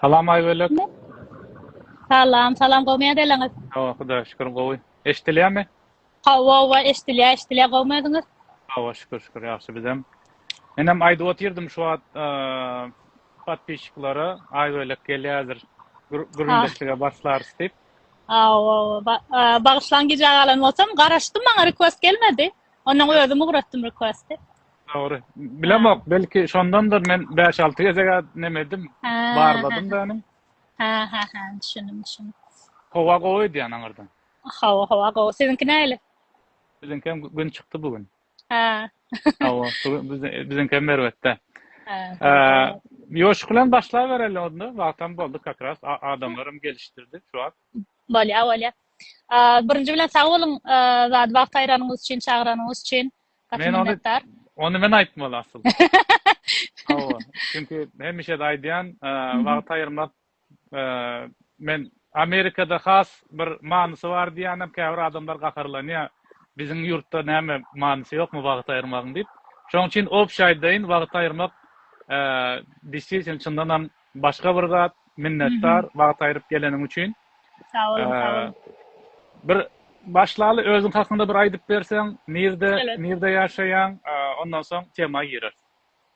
Salam Aybelek. Salam, salam gowmaya deleňiz. Huda şükür gowy. Eşdilýärmi? Hawa estilä gowmadyňyz. Şükür ýaxşy bizem. Menem aýda otyrdım şu wagt patpiçiklara Aybelek gelýär. Güründeşlige başlar istip. Bagışlangıç agalan bolsam garaşdym, maňa request gelmedi. Onuň özüm uğratdym request'i. Dogry. Bilemok, belki şondandır men 5-6 gezege nemedim. Barladım da anym. Düşündüm. Howa gowy diýen aňyrdan. Hawa gow. Sizinki näle? Bizimki gün çykdy bugün. Ha. Hawa, bizimki merwetde. Ýoşuk bilen başlar bereli onda. Wagtam boldy kakras. Adamlarym gelişdirdi şu wagt. Bolýa. Birinji bilen sag bolun, zat wagt aýranyňyz üçin, çagyranyňyz üçin. Onu men aýtmaly asıl. Hawa, çünkü hemişe de aýdýan wagt aýrmak men Amerikada has bir manysy bar diýenem, käbir adamlar gakarlanýar. Biziň ýurtda näme manysy ýokmy wagt aýrmagyň diýip. Şoň üçin opşaýdaýyn wagt aýrmak disýesin çyndanam başga bir zat minnetdar wagt aýryp geleniň üçin. Sağ olun. Bir başlaly özüň hakynda bir aýdyp berseň, nerede ýaşaýan, ondan soň tema girer.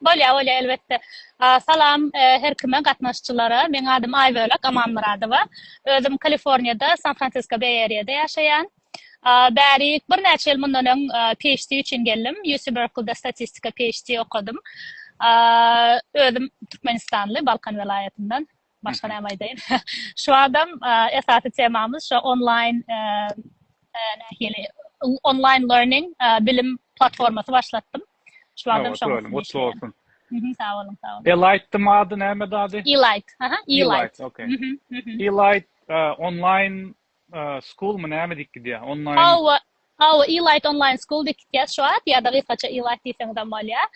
Bolýa, elbetde. Salam her kime gatnaşçylara. Meň adym Aýbelek Amanmuradowa. Özüm Kaliforniýada, San Francisco Bay Area'da ýaşaýan. Bäri bir näçe ýyl mundan PhD üçin geldim. UC Berkeley'de statistika PhD okudum. Özüm Türkmenistanly, Balkan welaýatyndan. Başga näme aýdaýyn. Şu adam esasy temamyz şu online learning bilim platformasy başlattım. Şu adam Sağ olun. Sağ olun. Elite'm adı näme dady? Elite. Elite. Okay. Elite online school mu näme dikdi diýär? Online. Elite online school dikdi şu at ya da gysgaça Elite diýseňiz bolýa.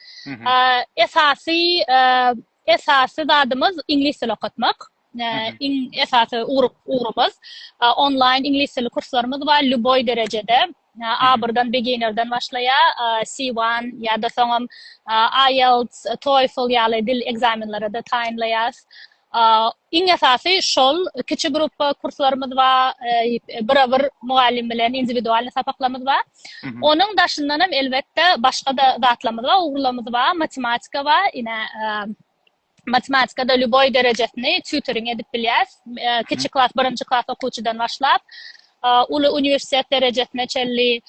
Esasy dadymyz ingliz dili okutmak. Esasy ugrupymyz. Online ingliz dili kurslarymyz bar, lüboy derejede. A1dan beginner'dan başlaýa, C1 ya da soňam IELTS, TOEFL ýaly dil egzamenleri de taýinlaýas. Iň esasy şol kiçi grup kurslarymyz bar, bir mugallim bilen individual sapaklarymyz bar. Onuň daşyndan hem elbetde başga da zatlarymyz bar, ugrularymyz bar, matematika bar, matematikada lüboy derejesini tutoring edip bilýäs. Kiçi klas, 1-nji klas okuwçydan başlap uly uniwersitet derejesine çelli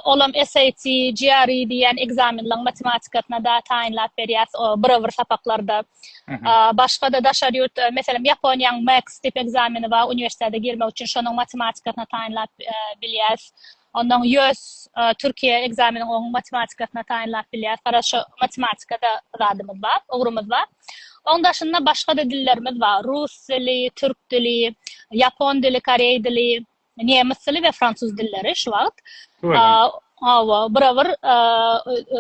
olam SAT, GRE diýen egzamenlaryň matematikasyna da taýinlap berýäs bir sapaklarda. Başga da daşar ýurt, meselem Ýaponiýanyň MAX tip egzameni bar, uniwersitetde girmek üçin şonuň matematikasyna taýinlap bilýäs. Ondan ýöz Türkiýe egzameniniň onuň matematikasyna taýinlap bilýäs. Paraşo matematikada zadymyz bar, ugrumyz bar. Onuň daşynda başga da dillerimiz bar. Rus dili, türk dili, Ýapon dili, Korey dili, nemis dili we fransuz dilleri şu wagt. Bir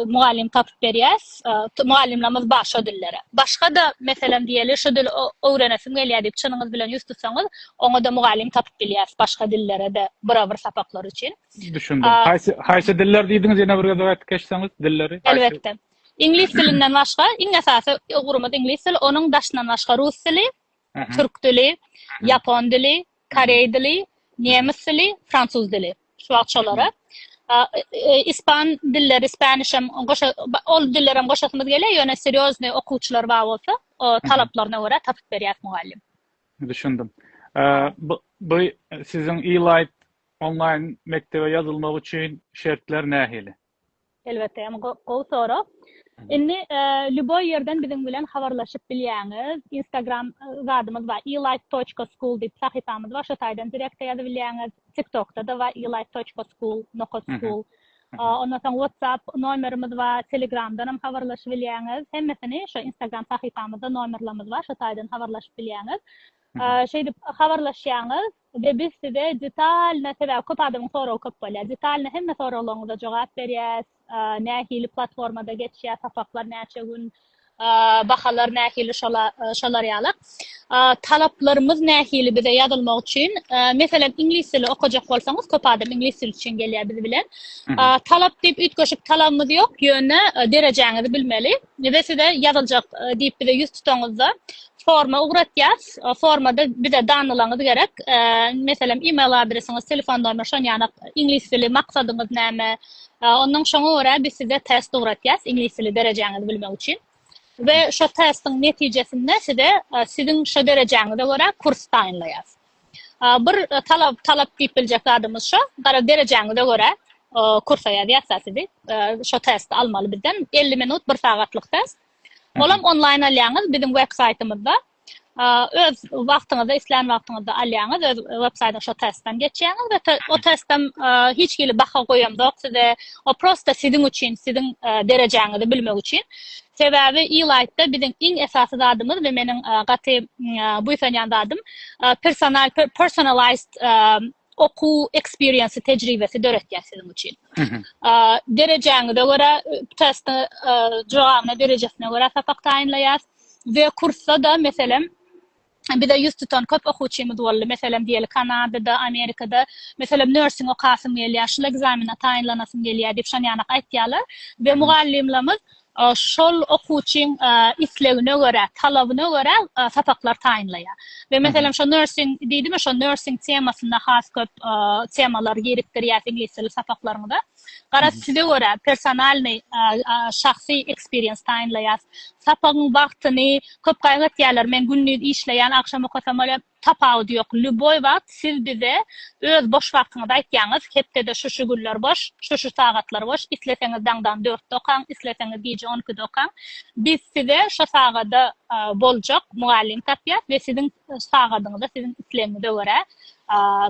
mugallim tapyp berýäs. Mugallimlerimiz başga dillere. Başga da meselem diýeli şu dil öwrenesim gelýär diýip çynyňyz bilen ýüz tutsaňyz, oňa da mugallim tapyp bilýäs başga dillere de bir sapaklar üçin. Düşündüm. Haýsy diller diýdiňiz ýene bir gezek geçseňiz dilleri? Elbetde. İngiliz dilinden başga, iň esasy ugrumyz ingliz dili, onuň daşyndan başga rus dili, türk dili, Ýapon dili, Korey dili, nemis dili, fransuz dili. Şu wagt şolary. İspan dilleri, Spanish hem ol diller hem goşasymyz gelýär, ýöne seriozny okuwçylar bar bolsa, o talaplaryna görä tapyp berýär mugallim. Düşündüm. Bu sizin Elite online mektebe yazılmak üçin şertler nähili? Elbetde, gowy soru. Indi lüboy ýerden biziň bilen habarlaşyp bilýäňiz. Instagram zadymyz bar, elite.school diýip sahypamyz bar, şo taýdan direkt ýazyp bilýäňiz. TikTokda da bar, elite.school. Ondan soň WhatsApp nomerimiz bar, Telegramdan hem habarlaşyp bilýäňiz. Hemmesini şo Instagram sahypamyzda nomerlerimiz bar, şo taýdan habarlaşyp bilýäňiz. Şeýdip habarlaşýaňyz we biz size detalny köp adamyň soragy köp bolýar. Detalny hemme soraklaryňyza jogap berýäs. Nähili platformada geçýär, sapaklar näçe gün, bahalar nähili şolar ýaly. Talaplarymyz nähili bize ýazylmak üçin, meselem ingliz dili okujak bolsaňyz, köp adam ingliz dili üçin gelýär biz bilen. Talap diýip ütköşük talabymyz ýok, ýöne derejeňizi bilmeli. We size ýazyljak diýip bize ýüz tutaňyzda forma uğratyas. Formada bir de danılaňyz gerek. Meselem e-mail adresiňiz, telefon numary şon ýany ingliz dili maksadyňyz näme? Ondan şoňa görä biz size test uğratyas ingliz dili derejeňizi bilmek üçin. Ve şu testin netijesinde sizin şu derejeňize görä kurs taýynlaýas. Bir talap diýip biljek adamyz şu, gara derejeňize görä kursa ýazýarsy. Şu test almaly bizden 50 minut 1 sagatlyk test. Olam online alýaňyz bizim websaytymyzda. Öz wagtyňyzda, isleýän wagtyňyzda alýaňyz, öz websaytda şu testden geçýäňiz we o testden hiç gili baha goýamdyk size. O prosta sizin üçin, sizin derejeňizi bilmek üçin. Sebäbi e-light'da bizim iň esasy dadymyz we meniň gaty bu ýandan dadym personalized oku experience tecrübesi döretýär sizin üçin. Derejeňize görä test jogabyna derejesine görä sapak taýynlaýas we kursa da meselem bir de 100 tutan köp okuwçymyz boldy. Meselem diýeli Kanadada, Amerikada meselem nursing okasym gelýär, şol egzamina taýynlanasym gelýär diýip şon ýany aýtýarlar we mugallimlerimiz şol okuwçyň islegine görä, talabyna görä sapaklar taýynlaýar. Ve meselem şu nursing diýdim, şu nursing temasyna has köp temalar gerikdirýär ingliz dili sapaklaryňda. Gara size görä personalny şahsy experience taýynlaýar. Sapagyň wagtyny köp gaýgatýarlar. Men günnüz işleýän, akşam okasam tapagy ýok. Lüboy wagt siz bize öz boş wagtyňyzda aýtýaňyz, hepde de şu günler boş, şu sagatlar boş. Isleseňiz daňdan 4-de okaň, isleseňiz gece 12-de okaň. Biz size şu sagada boljak mugallim tapýar we sizin sagadyňyzda, sizin islegiňize görä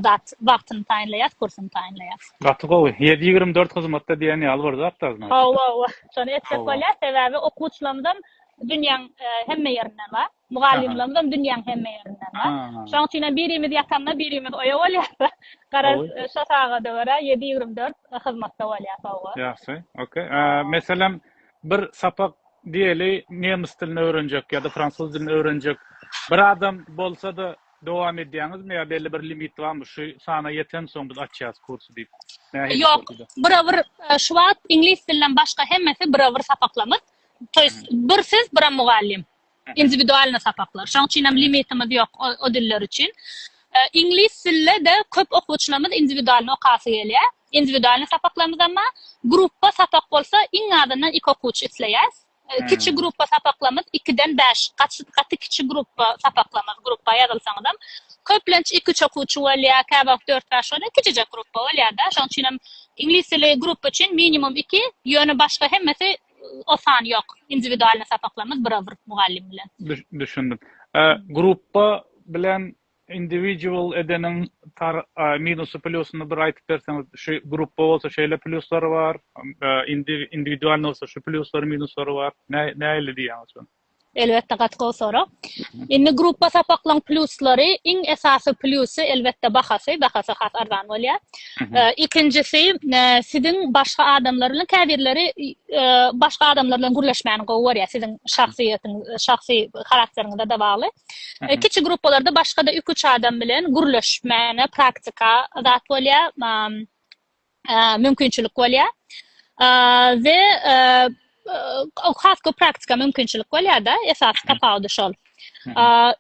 dat wagtyny taýynlaýar, kursyny taýynlaýar. Gaty gowy 7-24 hyzmatda diýeni alyp barapdyr. Hawa. Şonu etsek bolýar, sebäbi okuwçylarymyzdan dünýäň hemme ýerinden bar. Mugallimlerimizden dünýäň hemme ýerinden bar. Şoň üçin birimiz ýatanna birimiz oýa bolýar. Gara şu sagada görä 7-24 hyzmatda bolýar. Ýaxşy. Okay. Meselem bir sapak diýeli nemis dilini öwrenjek ýa-da fransuz dilini öwrenjek bir adam bolsa da dowam edýäňizmi ýa belli bir limit barmy? Şu sana ýeten soň biz açýas kursy diýip. Yok, bir şu wagt ingliz dilinden başga hemmesi bir sapaklamyz. Toýst bir siz bir mugallim. Individualny sapaklar. Şoň üçin hem limitimiz ýok o diller üçin. İngliz dilinde de köp okuwçylarymyz individualny okasy gelýär. Individualny sapaklarymyz ama gruppa sapak bolsa iň adından 2 okuwçy isleýär. Kiçi gruppa sapaklamyz 2-den 5. Gaty kiçi gruppa sapaklamyz, gruppa ýazylsaňyzam köplenç 2 okuwçy bolýar, käbak 4-5 bolýar, kiçijek gruppa bolýar da. Şoň üçin hem ingliz dili grup üçin minimum 2, ýöne başga hemmesi osan ýok. Individualny sapaklamyz bir mugallim bilen. Düşündim. Gruppa bilen individual edeniň minusy plusyny bir aýtyp berseňiz, şu gruppa bolsa şeýle pluslary bar, individual bolsa şu pluslary minuslary bar. Näle diýýäňiz? Elbette gatgo soru. Indi gruppa sapaklaň pluslary, iň esasy plusy elbette bahasy has arzan bolýar. Ikincisi sizin başga adamlar bilen käbirleri başga adamlar bilen gürleşmäni gowy sizin şahsy karakteriňize de bagly. Kiçi gruppalarda başga da 2-3 adam bilen gürleşmäni praktika zat bolýar, mümkinçilik bolýar. Ve hasko praktika mümkinçilik bolýar da esas tapawdy şol.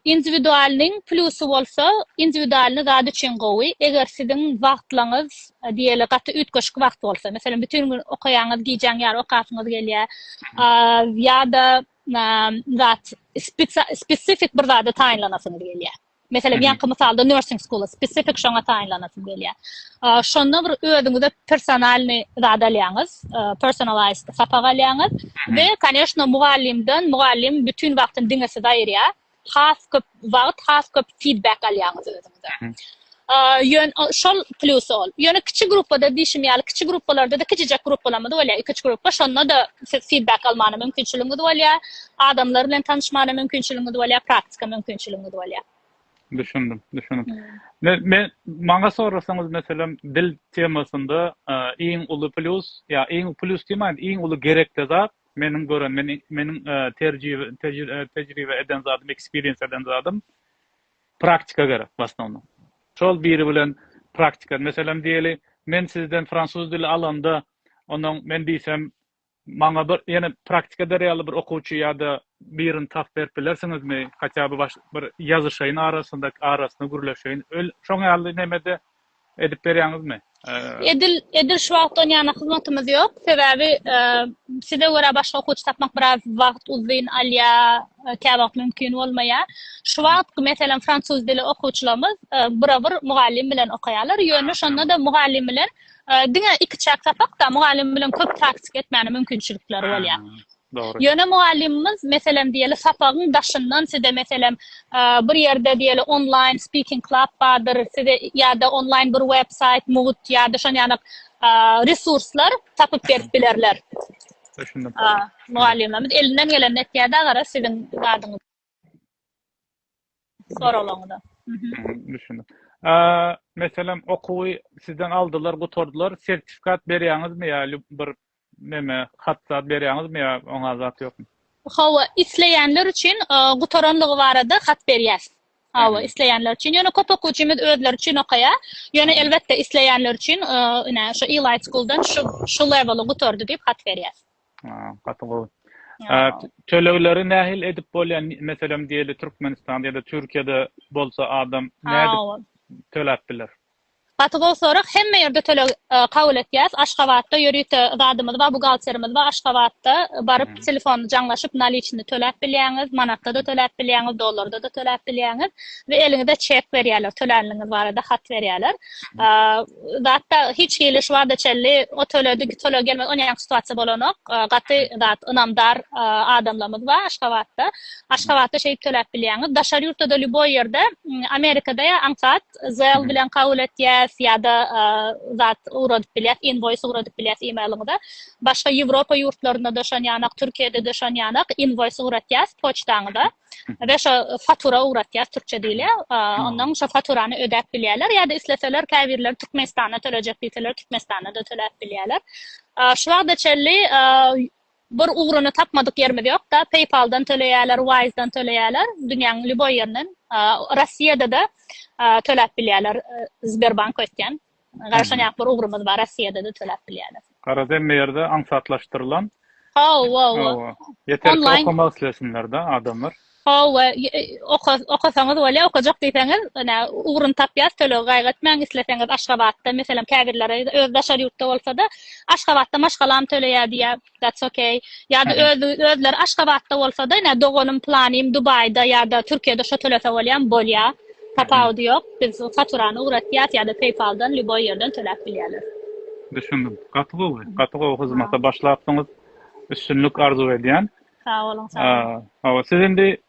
Individualnyň plusy bolsa, individualny zat üçin gowy. Eger sizin wagtlaryňyz diýeli gaty ütgeşik wagt bolsa, meselem bütün gün okaýaňyz, giýjäň ýar okasyňyz gelýär, ýa-da zat spesifik bir zada taýynlanasyňyz gelýär. Meselem ýanky misalda nursing school spesifik şoňa taýynlanasyň gelýär. Şonda bir özüňizde personalny zada alýaňyz, personalized sapak alýaňyz we конечно mugallim bütün wagtyny diňesi daýrýar. Has köp feedback alýaňyz özüňizde. Şol plus ol. Ýöne kiçi gruppada diýişim kiçi gruppalarda da kiçijek gruppalarmyz bolýar. Kiçi gruppa şonda da feedback almany mümkinçiligiňiz bolýar. Adamlar bilen tanışmany mümkinçiligiňiz bolýar, praktika mümkinçiligiňiz bolýar. Düşündüm. Maňa sorasaňyz meselem dil temasynda iň uly plus ýa iň plus diýmän, iň uly gerekli zat meniň gören, meniň tejribe eden zatym, experience eden zatym praktika gerek başlandy. Şol biri bilen praktika. Meselem diýeli, men sizden fransuz dili alanda, onuň men diýsem Maňa bir ýene praktikada real bir okuwçy ýa-da birini tap berip bilersingizmi? Haça bir ýazyşyň arasynda gürleşýän. Şoň ýaly nemede edip berýäňizmi? Edil şu wagtdan ýana hyzmatymyz ýok. Sebäbi size görä başga okuwçy tapmak biraz wagt uzyn alýa, käbak mümkin bolmaýar. Şu wagt meselem fransuz dili okuwçylarymyz bir mugallim bilen okaýarlar. Ýöne şonda da mugallim bilen diňe iki çak tapak da mugallim bilen köp taktik etmäni mümkinçilikleri bolýar. Doğru. Ýöne muallimimiz meselem diýeli sapagyň daşyndan size meselem bir ýerde diýeli online speaking club bardyr, size ýa-da online bir website, Moodle ýa-da şon ýaly resurslar tapyp berip bilerler. Düşündüm. Muallimimiz elinden gelen netýärde gara siziň gadyňyz soralaňyda. Düşündüm. Meselem okuwy sizden aldylar, gutordular, sertifikat berýäňizmi ýa bir neme hatta berýäňizmi ýa oňa zat ýokmy? Hawa isleýänler üçin gutoranlygy barada hat berýäs. Hawa isleýänler üçin ýöne köp okuwçymyz özleri üçin okaýar. Ýöne elbetde isleýänler üçin şu Elite School'dan şu levely gutordy diýip hat berýäs. Gatygy. Tölegleri nähil edip bolýan, meselem diýeli Türkmenistanda ýa-da Türkiýede bolsa adam näde töläp biler? Gatygy sorak hemme ýerde töle kabul etýäs. Aşgabatda ýörüýte zadymyz bar, bugalterimiz bar. Aşgabatda baryp telefony jaňlaşyp naliçini töläp bilýäňiz, manatda da töläp bilýäňiz, dollarda da töläp bilýäňiz we eliňizde çek berýärler, tölänliňiz barada hat berýärler. Zatda hiç geliş wada çelli o töledik, töle gelmez, oňa situasiýa bolanok. Gaty zat ynamdar adamlarymyz bar Aşgabatda. Aşgabatda şeýip töläp bilýäňiz. Daşary ýurtda Lüboy ýerde, Amerikada ýa aňsat zel bilen kabul etýäs ýa-da zat uradyp bilýär, invoice uradyp bilýär emailinde. Başga Ýewropa ýurtlarynda da şon ýanak, Türkiýede de şon ýanak invoice uratýas poçtaňda. We şo fatura uratýas türkçe diýilýär. Ondan şo faturany ödäp bilýärler ýa-da isleseler käbirler Türkmenistana tölejek diýseler Türkmenistana da töläp bilýärler. Şu wagtda çelli bir ugrunu tapmadyk ýerimiz ýok da PayPal'dan töleýärler, Wise'dan töleýärler. Dünýäň Lüboy ýerinden. Rossiýada da töläp bilýärler Sberbank ötken. Garaşan ýak bir ugrumyz bar, Rossiýada da töläp bilýärler. Garazem ýerde aňsatlaşdyrylan. Yeter okumak islesinler da adamlar. Okasaňyz bolýa, okajak diýseňiz, ugrun tapýas, töle gaýgatmaň isleseňiz Aşgabatda, meselem käbirlere öz daşary ýurtda bolsa da Aşgabatda maşgalam töleýär diýär, that's okay. Ýa-da özler Aşgabatda bolsa da, dogonum planym Dubayda ýa-da Türkiýede şo tölese bolýar. Tapawdy ýok, biz faturany uratýas ýa-da PayPal'dan Lüboy ýerden töläp bilýärler. Düşündüm. Gatygy hyzmata başlapdyňyz, üstünlük arzu edýän. Sağ olun. Siz indi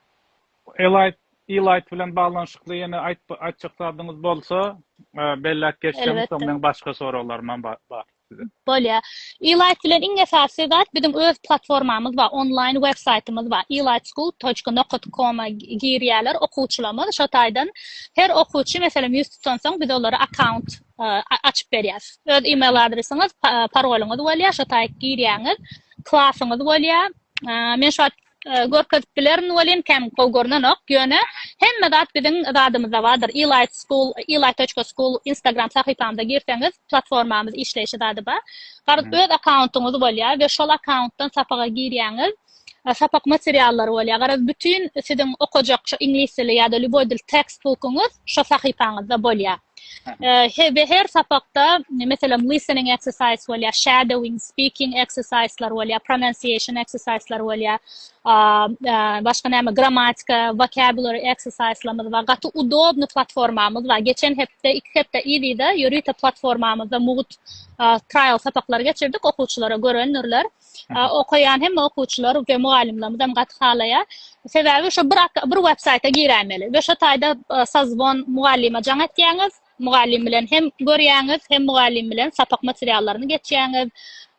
Elite bilen baglanyşykly ýene açyklardyňyz bolsa, bellek geçsem soňdan başga soralarym bar size. Bolýa. Elite bilen iň esasy zat bizim öz platformamyz bar, online websaytymyz bar. eliteschool.com-a girýärler okuwçylarymyz. Şo taýdan her okuwçy meselem ýüz tutsansaň biz olara account açyp berýäs. Öz email adresiňiz, paroluňyz bolýar, şo taýda girýäňiz, klasyňyz bolýar. Men şu görkezip bilerin bolýan kem gowgornanok ýöne hemme zat biziň zadymyzda bardyr. Elite School, elite.school Instagram sahypamda girseňiz platformamyz işleýişi zady bar. Garip öz accountyňyz bolýar we şol accountdan sapaga girýäňiz. Sapak materiallary bolýar. Garip bütün siziň okajak şu ingliz dili ýa-da Lüboy dil textbookuňyz şo sahypaňyzda bolýar. Her sapakta mesela listening exercise bolýar, shadowing, speaking exercise'lar bolýar, pronunciation exercise'lar bolýar, başga näme grammatika, vocabulary exercise'larymyz bar. Gaty udobny platformamyz bar. Geçen iki hepde ýeride ýörüýte platformamyzda Moodle trial sapaklar geçirdik, okuwçylara görünürler. Okayan hem okuwçylar we mugallimlerimiz hem gaty halaýar. Sebäbi şu bir websayta girýärmeli. We şo taýda sazbon mugallima jaň etýäňiz, mugallim bilen hem görýäňiz, hem mugallim bilen sapak materiallaryny geçýäňiz.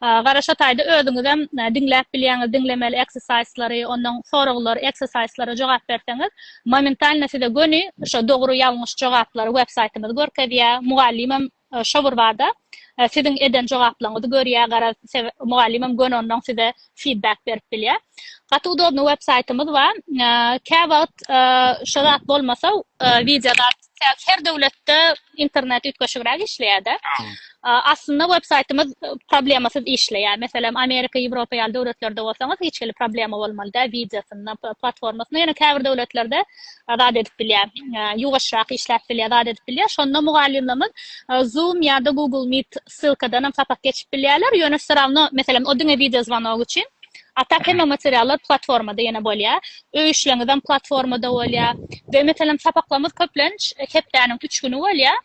Garaşa taýda özüňiz hem dinläp bilýäňiz, dinlemeli exercise'lary, ondan soraglar, exercise'lara jogap berseňiz, momentalna size göni şo dogry ýalňyş jogaplary websaytymyz görkezýär. Mugallim hem şo bir wagtda siziň eden jogaplaryňyzy görýär, gara mugallimem gön ondan size feedback berip bilýär. Gaty udobny websaytymyz bar. Käwagt şo zat bolmasa videolar her döwletde internet ütgeşigräk işleýär. Aslında websaytymyz problemasız işleýär. Meselem Amerika, Ýewropa ýaly döwletlerde bolsaňyz hiç kili problema bolmaly. Videosyny, platformasyny ýene käbir döwletlerde azad edip bilýär. Ýuwaşrak işläp bilýär, azad edip bilýär. Şonda mugallimlerimiz Zoom ýa-da Google Meet sylkadan sapak geçip bilýärler. Ýöne sırawny meselem o diňe video zwanogy üçin atak hemme materiallar platformada ýene bolýar. Öýüşleňizden platformada bolýar. We meselem sapaklamyz köplenç hepdäniň 3 güni bolýar.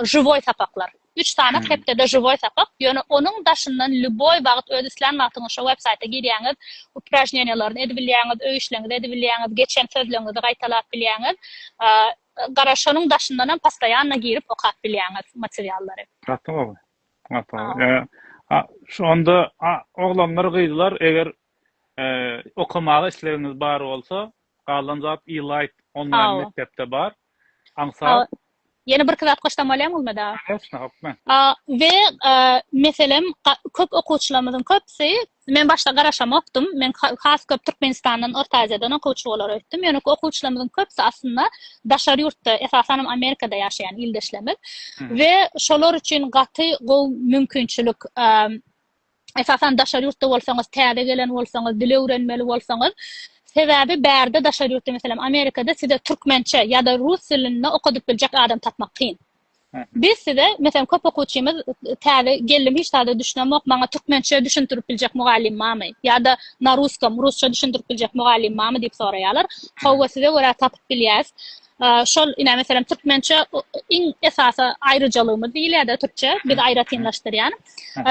Живой sapaklar. 3 tane hepde живой sapak. Ýöne onuň daşyndan любой wagt öz islen wagtyňyz şu websayta girýäňiz, upражнениýalaryny edip bilýäňiz, öýüşleňizi edip bilýäňiz, geçen sözleňizi gaýtalap bilýäňiz. Garaşanyň daşyndan hem pastaýanna girip okap bilýäňiz materiallary. Ratama. Ratama. Şonda oglanlar gyýdylar, eger okumagy isleginiz bar bolsa, galan zat e-light online mekdepde bar. Aňsa Yeni bir kıvat koştamalıyam olmadı. Ve meselem köp okuwçylarymyzyň köpsi, men başda garaşam okudum. Men has köp Türkmenistandan, Orta Aziýadan okuwçy bolar ötdüm. Ýöne okuwçylarymyzyň köpsi aslında daşary ýurtda, esasen Amerikada ýaşaýan ildeşlemik. Ve şolar üçin gaty gow mümkinçilik esasen daşary ýurtda bolsaňyz, täze gelen bolsaňyz, dil öwrenmeli bolsaňyz, sebäbi bärde daşary ýurtda meselem Amerikada size türkmençe ýa-da rus dilini okudyp biljek adam tapmak kyn. Biz size meselem köp okuwçymyz täze geldim hiç täze düşünemok, maňa türkmençe düşündirip biljek mugallim bamy ýa-da na rusça düşündirip biljek mugallim bamy diýip soraýarlar. Hawa size görä tapyp bilýäs. Şol ina meselem türkmençe iň esasy aýryjalygymyz diýilýär türkçe, biz aýratynlaşdyrýan.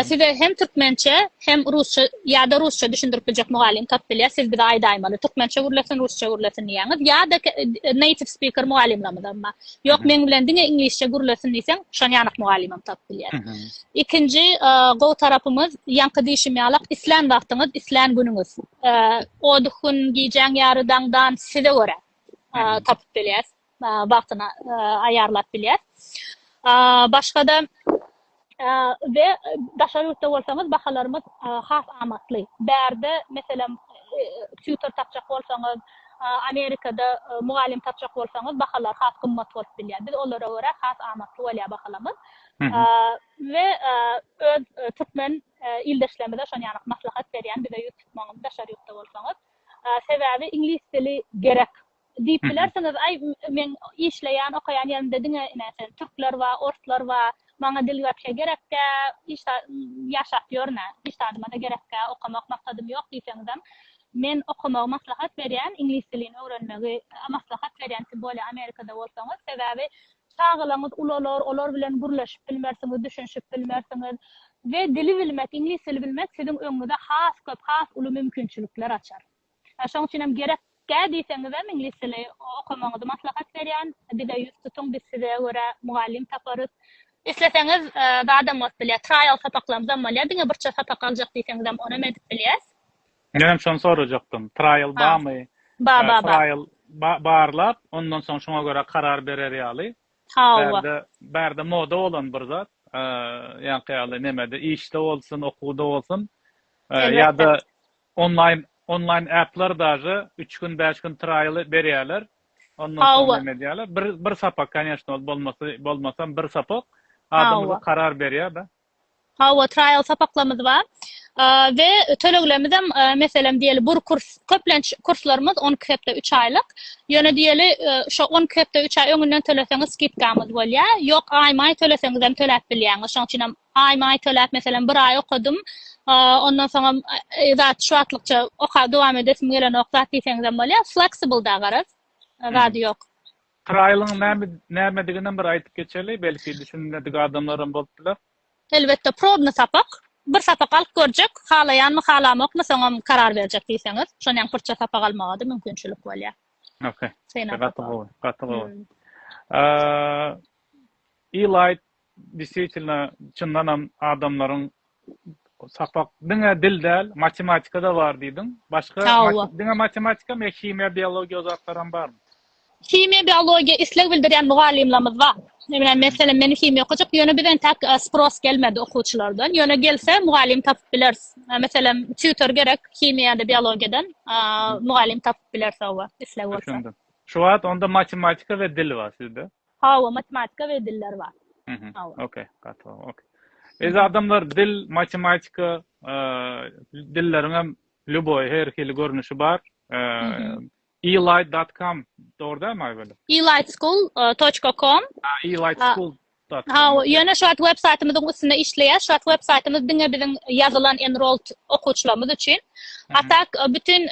Size hem türkmençe hem rusça ýa-da rusça düşündirip biljek mugallim tap bilýär. Siz bir aýdaýmaly türkmençe gürlesin, rusça gürlesin diýäňiz ýa-da native speaker mugallimlerimiz amma. Ýok men bilen diňe inglişçe gürlesin diýseň, şon ýanyk mugallimem tap bilýär. Ikinji gow tarapymyz ýanky diýişimýalak islan wagtyňyz, islan günüňiz. O duhun giýjäň ýarydaňdan size görä tapyp bilýär. Wagtyna aýarlap bilýär. Başga da ve daşary ýurtda bolsaňyz bahalarymyz has amatly. Bärde meselem tutor tapjak bolsaňyz, Amerikada mugallim tapjak bolsaňyz bahalar has gymmat bolup bilýär. Biz olara görä has amatly bolýar bahalarymyz. Ve öz türkmen ildeşlemede şon ýanyk maslahat berýän bize ýurtmaňyz daşary ýurtda bolsaňyz, sebäbi ingliz dili gerek. Diýip bilersiňiz, ay men işleýän, okaýan ýerinde diňe näsen türkler we orslar we maňa dil wapşa gerekkä, işte ýaşap ýörnä, işte mana gerekkä, okamak maksadym ýok diýseňiz, men okumagy maslahat berýän, ingliz dilini öwrenmegi maslahat berýän bolýar Amerikada bolsaňyz, sebäbi çağılaňyz ulalar, olar bilen gürleşip bilmersiňiz, düşünşip bilmersiňiz we dili bilmek, ingliz dili bilmek siziň öňüňizde has köp, has uly mümkinçilikler açar. Şoň üçin hem gerek diýseňiz hem ingliz dili okumagy maslahat berýän, bize ýüz tutuň, biz size görä mugallim taparys. Isleseňiz da adam bilýär, trial sapaklamdan malýar, diňe birçe sapak aljak diýseňiz hem onu edip bilýäs. Men şonu sorajaktym. Trial bamy? Trial barlap, ondan soň şoňa görä karar berer ýaly. Bärde moda bolan bir zat, ýa-ni ýaly nemede, işde bolsun, okuwda bolsun, ýa-da online applar daşy 3 gün 5 gün trial berýärler. Ondan soň neme diýerler? Bir sapak, конечно, bolmasam bir sapak adamyza karar berýär da. Hawa trial sapaklamyz bar. Ve töleglerimiz hem meselem diýeli bir kurs, köplenç kurslarymız 10 hepde 3 aýlyk. Ýöne diýeli şu 10 hepde 3 aý öňünden töleseňiz skitkamyz bolýar. Ýok aýmay töleseňiz hem töläp bilýäňiz. Şoň üçin hem aýmay töläp meselem bir aý okudum. Ondan soň zat şu atlykça oka dowam edesim gelen okzat diýseňiz hem bolýar. Flexible da garaz. Zat ýok. Trialyň näme bir aýtyp geçeli, belki düşünýändik adamlarym bolupdylar. Elbette probny sapak. Bir sapak alyp görjek, halaýanmy, halamokmy soňam karar berjek diýseňiz, şoňaň birçe sapak almaga da mümkinçilik bolýar. Okay. Gatlygy. E-light действительно çyndan hem adamlaryň sapak diňe dildäl, matematikada bar diýdiň. Başga diňe matematika, kimia, biologiýa uzatlaran barmy? Kimia, biologiýa isleg bildirýän mugallimlerimiz bar. Mesela meni kimya okuyacak, ýöne bilen tak spros gelmedi okuwçylardan. Ýöne gelse mugallim tapyp biler. Mesela tutor gerek kimiyada, biologiýadan mugallim tapyp biler sowwa isleg bolsa. Şu wagt onda matematika we dil bar sizde. hava, matematika ve diller var. Okay, okay. Ez adamlar dil, matematika, dillerin lüboy her hili görünüşü var. Elight.com doğru değil mi böyle? elightschool.com Elightschool.com. Yöne şu websaytımızın üstüne işleyen, şu websaytımız bizim yazılan enrolled okuçlarımız için. Hatta bütün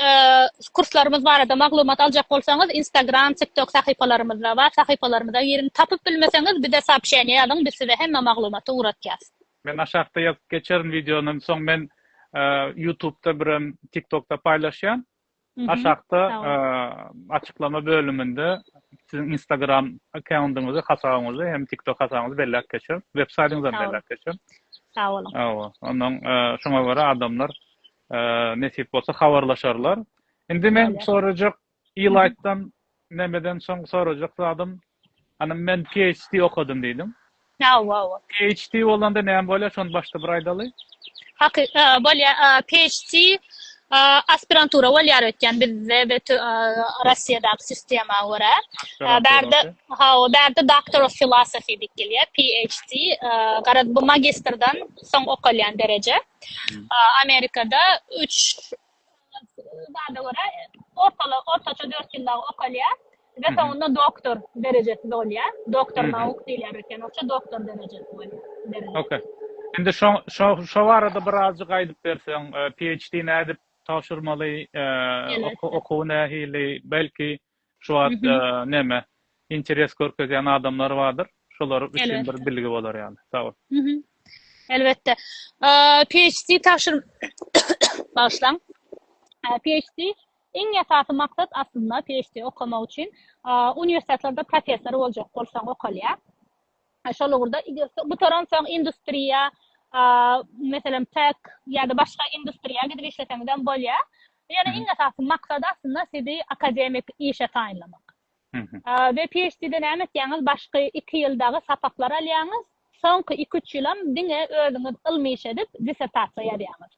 kurslarımız var da maglumat alacak olsanız Instagram, TikTok sayfalarımızda var. Sayfalarımızda yerini tapıp bilmeseniz bir de sapşeni alın, biz size hemen maglumatı uğratacağız. Ben aşağıda yazıp geçerim videonun son ben YouTube'da bir TikTok'ta paylaşan. Aşağıda açıklama bölümünde sizin Instagram account'unuzu, hesabınızı hem TikTok hesabınızı belirleyip geçerim. Web saytınızdan belirleyip geçerim. Sağ olun. Ondan şuna göre adamlar nesip olsa haberlaşarlar. Şimdi ben soracak Elight'tan nemeden son soracak adam hanım ben PhD okudum dedim. PhD olanda ne böyle son başta bir aydalı? Böyle PhD aspirantura wal ötken bizde ve Rusya'daki sisteme göre. Berde Doctor of Philosophy dikiliyor. PhD garad bu magisterdan son okuyan derece. Amerika'da 3 daha göre ortaça 4 yılda okuyor. Ve sonunda doktor derecesi oluyor. Doktor nauk değil yani. Olsa doktor derecesi oluyor. Okay. Şimdi şu arada birazcık aydıp versen PhD ne edip tavşırmalı oku nehili belki şu an neme interes görkezen adamlar vardır. Şolar için bir bilgi olur yani. Sağ ol. Elbette. PhD tavşır başlan. PhD en esası maksat aslında PhD okumak için üniversitelerde profesör olacak olsan okuyor. Şöyle burada bu taraftan sonra endüstriye mesela tech ya da başka endüstriye gidip işletemeden böyle. Yani en esası maksat aslında sizi akademik işe tayinlamak. Ve PhD'de ne etmeyiniz başka 2 yıldaki sapaklar alıyorsunuz. Sonki 2-3 yılım dine özünüz ilmi iş edip disertasiya yazıyorsunuz.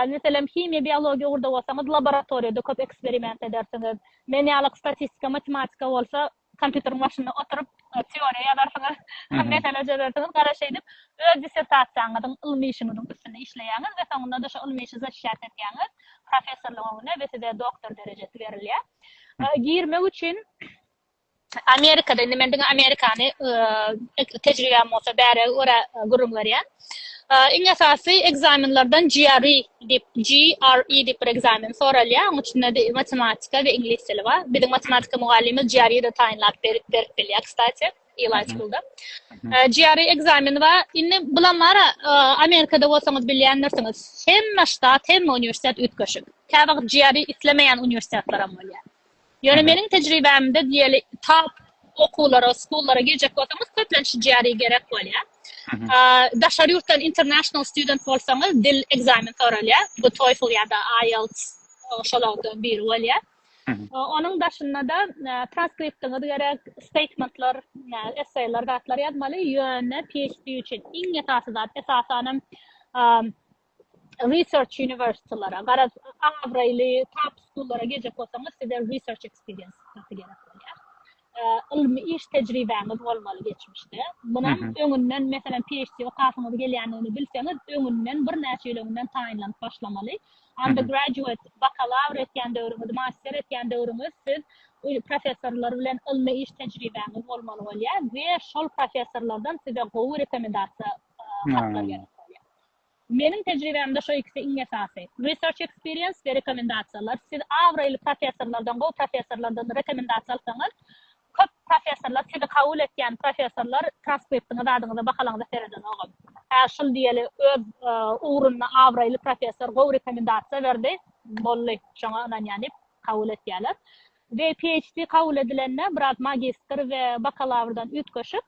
Mesela kimya, biyoloji orada olsanız laboratuvarda çok eksperiment edersiniz. Meniyalik, statistika, matematika olsa kompüter başında oturup teori yazarsınız. Mesela yazarsınız, qaraş edip öz disertasiyanızın ilmi işinizin üstüne işleyiniz ve sonunda da şu ilmi işi zişat etiyiniz. Profesörlüğüne ve size doktor derecesi veriliyor. Girmek için Amerika'da, Amerikanı tecrübem olsa bari ora gurumlar ya. En esası egzaminlerden GRE dip bir egzamin sorulya. Onun içinde de matematika ve İngiliz dili var. Bir de matematika muallimi GRE'de tayinlat berip biliyor, kstati, Eli School'da. GRE egzamini var. Inni bulanlara Amerika'da olsanız bilyenlersiniz. Hem ştat hem üniversitet ütköşük. Kâbak GRE islemeyen üniversitetler var ya. Yani benim tecrübemde diyelim top okullara, skollara gelecek olsanız köplenç GRE gerek oluyor. Dışarı yurttan international student olsanız dil egzamin sorulya. Bu TOEFL ya da IELTS şolardan biri oluyor. Onun dışında da transkriptiniz gerek statementlar, essaylar, gatlar yazmalı yönü PhD için. En esasanım research university'lara, garaz Avraylı top school'lara gelecek olsanız size research experience gerek oluyor. ilmi iş tecrübeniz olmalı geçmişte. Bunun öňünden mesela PhD okasynız gelýänini bilseniz, öňünden bir näçe ýyl öňünden taýinlanıp başlamaly. Undergraduate, bakalavr etýän döwrüňiz, master etýän döwrüňiz siz professorlar bilen ilmi iş tecrübeniz olmaly bolýar we şol professorlardan size gowy rekomendasiýa hatlar gerek bolýar. Menin tecrübemde şu ikisi en esasy. Research experience ve rekomendasiýalar. Siz awraýly professorlardan, gowy professorlardan rekomendasiýa alsaňyz, köp professorlar, sizi kabul etýän professorlar transkriptinizi adyňyza bakalaňyza sereden ogam. Şol diýeli öz uğruna awraýly professor gowy rekomendasiýa berdi, bolly, şoňa ýany kabul etýärler. Ve PhD kabul edilenler biraz magister ve bakalavrdan ütköşüp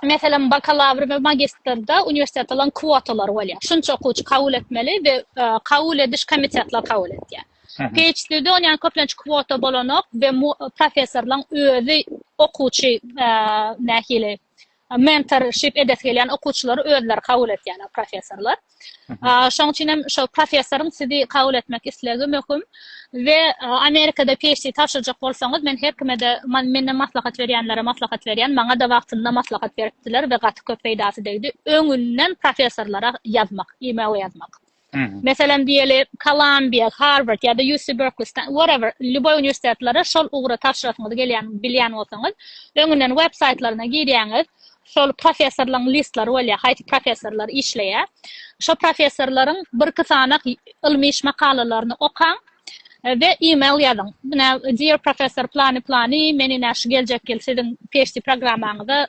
mesela bakalavr ve magisterda üniversiteden kuotalar bolýar. Şunça okuwçy kabul etmeli ve kabul ediş komitetler kabul etýär. PhD'de yani köplenç kuota bolanok ve professorlar özü okuwçy nähili mentorship edetgelýän okuwçylary özleri kabul etýärler, professorlar. Şoň üçin hem şo professoryň sizi kabul etmek islegi möhüm we Amerikada PhD taşyrjak bolsaňyz men her kime de menne maslahat berýänlere maslahat berýän, maňa da wagtynda maslahat beripdiler we gaty köp peýdasy degdi. Öňünden professorlara yazmak, e-mail yazmak. Mesela diyelim Columbia, Harvard ya da UC Berkeley, whatever, любой üniversitetlere şol uğra taşyratmagy bilýän bolsaňyz, öňünden websaytlaryna girýäňiz, şol professorlaryň listleri bolýar, haýsy professorlar işleýär. Şo professorlaryň bir kısanak ilmi iş makalalaryny okaň ve e-mail ýazyň. Dear Professor plany, meni näşe geljek sizin PhD programmaňyzda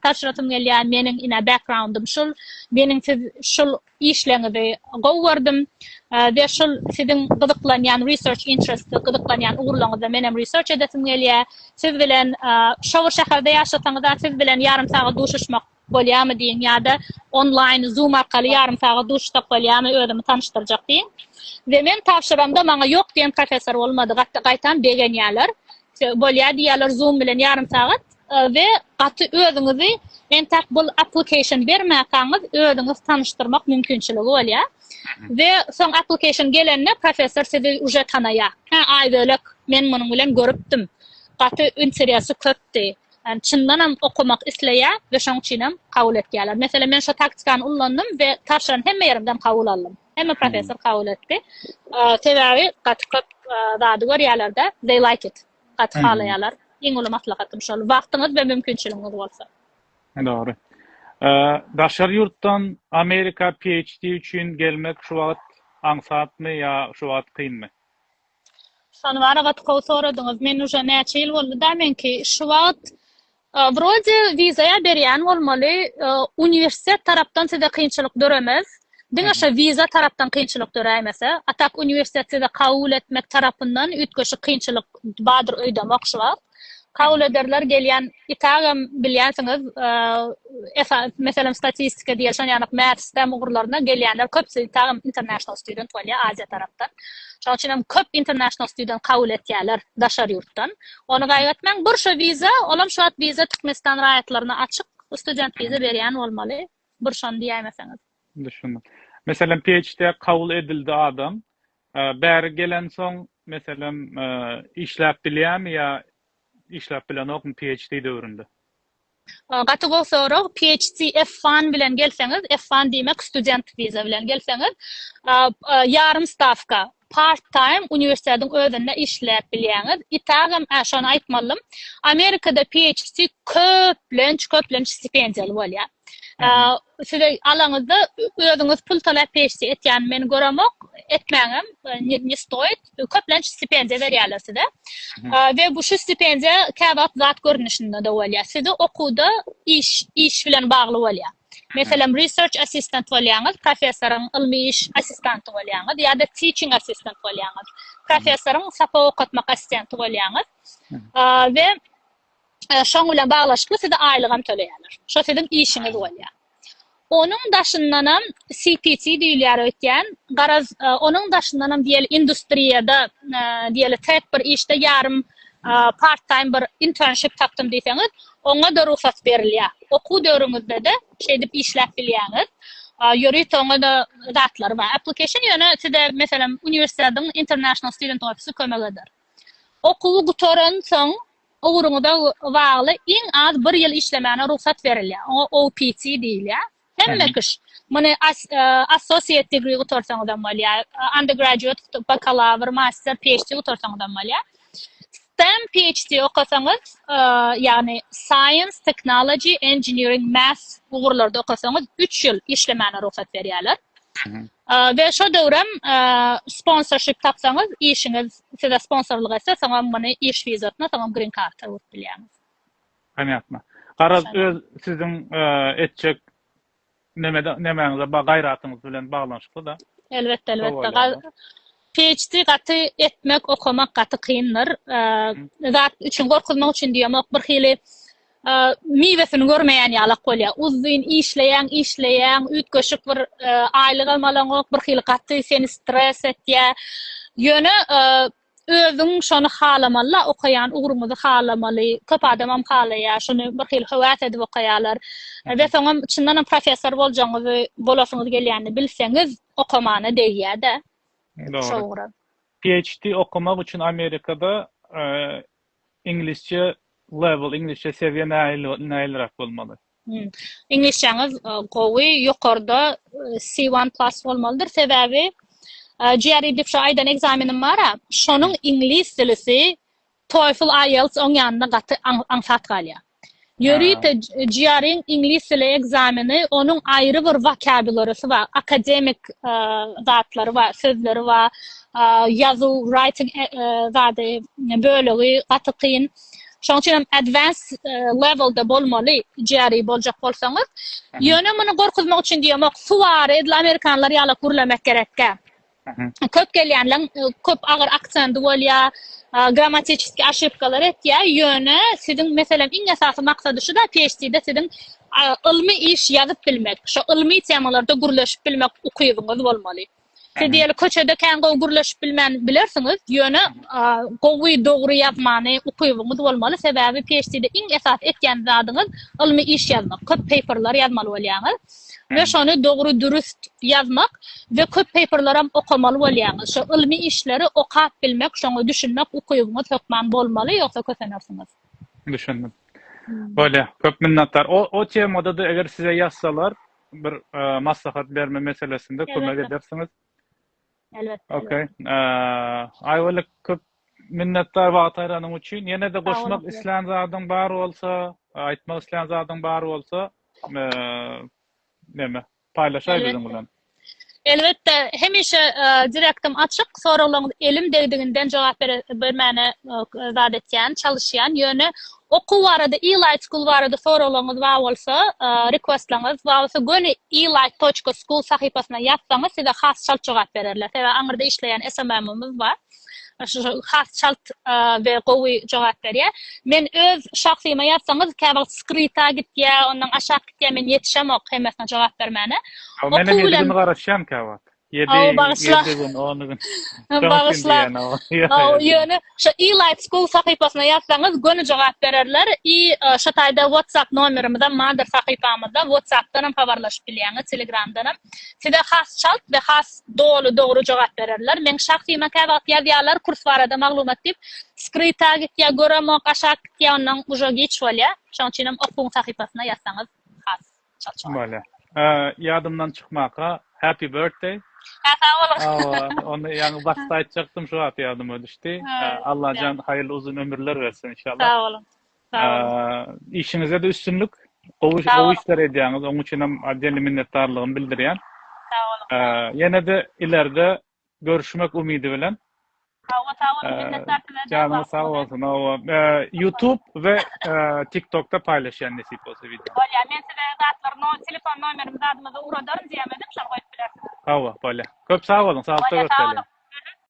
taşyratym gelýär, meniň ina backgroundym şol, meniň şol işleňizi gowardym ve şol sizin gyzyklanýan research interest, gyzyklanýan uğurlaňyzda menem research edetim gelýär. Siz bilen şo şäherde ýaşasaňyz, siz bilen ýarym sagat duşuşmak bolýarmy diýin ýa-da online Zoom arkaly ýarym sagat duşuşmak bolýarmy özümi tanıştyrjak diýin. Ve men tapşyramda maňa ýok diýen professor bolmady, gaýtan begenýärler. Bolýar diýerler Zoom bilen ýarym sagat ve gaty özüňizi entak bol application bermäkäňiz özüňiz tanıştyrmak mümkinçiligi bolýar. Ve soň application gelende professor sizi uje tanaýar. Aýdylak men munyň bilen görüpdim. Gaty interesy köpdi. Yani çyndan hem okumak isleýär we şoň üçin hem kabul etýärler. Mesela men şo taktikany ullandym we taşran hemme ýerimden kabul aldım. Hemme professor kabul etdi. Teäri gaty köp zady görýärler-de, they like it. Gaty halaýarlar. Iň uly maslahatym şol. Wagtyňyz we mümkinçiligiňiz bolsa. Doğru. Daşar ýurtdan Amerika PhD üçin gelmek şu wagt aňsatmy ýa şu wagt kynmy? Şonu wara soradyňyz. Men uje näçe ýyl boldy da menki şu wagt wroде vizaýa berýän bolmaly, universitet tarapdan size kynçylyk döremez. Diňeşe viza tarapdan kynçylyk dörämese, atak universitete kabul etmek tarapyndan ütgeşi kynçylyk badyr öýdemek şu wagt. Kabul ederler gelýän itagam bilýänsiňiz, mesela statistika diýilşen ýa-ni mathsda mugurlaryna gelýänler köpsi itagam international student bolýar Aziýa tarapdan. Şoň üçin hem köp international student kabul etýärler daşar ýurtdan. Onu gaýgatmaň bir şo viza, olam şu wagt viza Türkmenistan raýatlaryna açyk student viza berýän bolmaly. Bir şonu diýämeseňiz. Düşündüm. Mesela PhD kabul edildi adam, bäri gelen soň mesela işläp bilýärmi ýa işläp bilen okun PhD döwründe? Gaty bolsa PhD F1 bilen gelseňiz, F1 diýmek student viza bilen gelseňiz, ýarym stavka part-time universitetiň özünde işläp bilýäňiz. Itagam şonu aýtmalym. Amerikada PhD köplenç stipendiýaly bolýar. Size alaňyzda özüňiz pul talap PhD etýän meni göremok, etmäňem, ne stoýt, köplenç stipendiýa berýärler size. Ve bu şu stipendiýa käbap zat görnüşinde de bolýar. Size okuwda iş bilen bagly bolýar. Mesela research assistant bolýaňyz, professoryň ilmi iş assistanty bolýaňyz ýa-da teaching assistant bolýaňyz. Professoryň sapa okutmak assistanty bolýaňyz. Ve şoň bilen baglaşyk size aýlygam töleýärler. Şo sizin işiňiz bolýar. Onun daşyndan hem CPT diýilýär ötýän, garaz onun daşyndan hem diýeli industriýada diýeli tek bir işde ýarym part-time bir internship tapdym diýseňiz, oňa da ruhsat berilýär. Okuw döwrüňizde de şeýdip işläp bilýäňiz. Ýörit oňa da zatlar bar. Application ýöne size mesela universitetiň international student office kömek eder. Okuwy gutaran soň uğruňyza bagly iň az 1 ýyl işlemäne ruhsat berilýär. OPT diýilýär. Hemme kiş. Muni associate degree gutarsaňyz da bolýar. Undergraduate, bakalavr, master, PhD gutarsaňyz da bolýar. STEM PhD okasaňyz, ýani Science, Technology, Engineering, Math ugurlarda okasaňyz 3 ýyl işlemäne ruhsat berýärler. Ve şo döwrem sponsorship tapsaňyz, işiňiz size sponsorlyk etse, saňa muny iş vizasyna, saňa green card alyp bilýäňiz. Anyatma. Garaz öz sizin etjek nemäňize gaýratyňyz bilen baglanşykly da. Elbette. PhD gaty etmek, okumak gaty kyndyr. Zat üçin gorkuzmak üçin diýmek bir hili miwesini görmeýän ýalak bolýar. Uzun işleýän, ütgeşik bir aýlyk almalaňok, bir hili gaty seni stres etýär. Ýöne özüň şonu halamaly, okuyan ugrumuzy halamaly, köp adamam halaya, şonu bir hil höwät edip okaýarlar. Ve soňam çyndan professor boljaňyzy, bolasyňyz gelýänini bilseňiz, okamana diýýär-de. Doğru. Şoňra. PhD okumak için Amerika'da İngilizce level, İngilizce seviye näilrak bolmaly? İngilizceňiz gowy, ýokarda C1+ bolmalydyr. Sebäbi GRE dip şu aýdan egzaminim bar. Şonuň ingliz dilisi TOEFL, IELTS oň ýanynda gaty aňsat galýar. Ýöri-de GRE ingliz dili egzamini onuň aýry bir vokabularysy bar, akademik zatlary bar, sözleri bar, ýazyw, writing zady bölegi gaty kyn. Şoň üçin advanced levelda bolmaly GRE boljak bolsaňyz. Ýöne muny gorkuzmak üçin diýem, suwary edil Amerikanlar ýala kurlamak gerekkä. Köp gelýänler köp agyr aksenty bolýar, grammatический ошибкалар etýär. Ýöne siziň meselem iň esasy maksady şu da PhD-de siziň ilmi iş ýazyp bilmek, şu ilmi temalarda gurlaşyp bilmek okuýuňyz bolmaly. Siz diýeli köçede kän gurlaşyp bilmän bilersiňiz, ýöne gowy dogry ýazmany okuýuňyz bolmaly. Sebäbi PhD-de iň esas etýän zadyňyz ilmi iş ýazmak, köp paperlar ýazmaly bolýaňyz. Ve şonu doğru dürüst yazmak ve köp paperlaram okamalı bolýaňyz. Şu ilmi işleri okap bilmek, şonu düşünmek, okuýuňyz hökman bolmaly, ýoksa kösenersiňiz. Düşündüm. Böyle köp minnettar. O temada da eğer size yazsalar bir maslahat berme meselesinde kömek edersiniz. Elbette. Okay. Aýwaly köp minnettar wagt aýranyň üçin. Ýene de goşmak isleýän zadyň bar bolsa, aýtmak isleýän zadyň bar bolsa, neme paylaşaýdyň bilen. Elbette hemişe direktim açyk, soralarymyz elim degdiginden jogap bermäne zat etýän, çalışýan. Ýöne okuw barada e-light school barada soralarymyz bar bolsa, requestlaryňyz bar bolsa göni e-light.school sahypasyna ýazsaňyz size has şalt jogap bererler. Sebäbi aňyrda işleýän SMM-ymyz bar. Has şalt ve gowy jogap berýär. Men öz şahsyma ýazsaňyz, käbir skrita gitýär, ondan aşağı gitýär, men ýetişemok hemmesine jogap bermäne. Mene hedin garaşýan käwat. 7 gün, 10 gün. Bağışlar. Ýöne şu e-light school sahypasyna ýazsaňyz göni jogap bererler. Şu taýda WhatsApp nomerimiz maňdyr sahypamyzda, WhatsAppdan hem habarlaşyp bilýäňiz, Telegramdan hem. Size has şalt ve has dogry jogap bererler. Men şahsyma käwat ýazýarlar, kurs barada maglumat dip, skrita gitýär, göremok, aşağı gitýär, ondan ujo geç bolýar. Şoň üçin hem okuň sahypasyna ýazsaňyz has şalt. Böyle. Yadımdan çıkmaka happy birthday. Onu yani başta açacaktım şu an yadıma düştü. Allah can hayırlı uzun ömürler versin inşallah. Sağ olun. Sağ olun. İşinize de üstünlük. O işler ediyorsunuz. Onun için adeli minnettarlığımı bildiriyen. Sağ olun. Yine de ileride görüşmek umidi bilen. Sağ olun. Minnettar. Canım sağ olsun. YouTube ve TikTok'ta paylaşan nasip olsa video. Olya, men size zatlar telefon nomerimi zadymyza uradarym diýemedim, şol goýup bilersiz. Hava, böyle. Köp sağ olun. Sağlıkta gösterelim.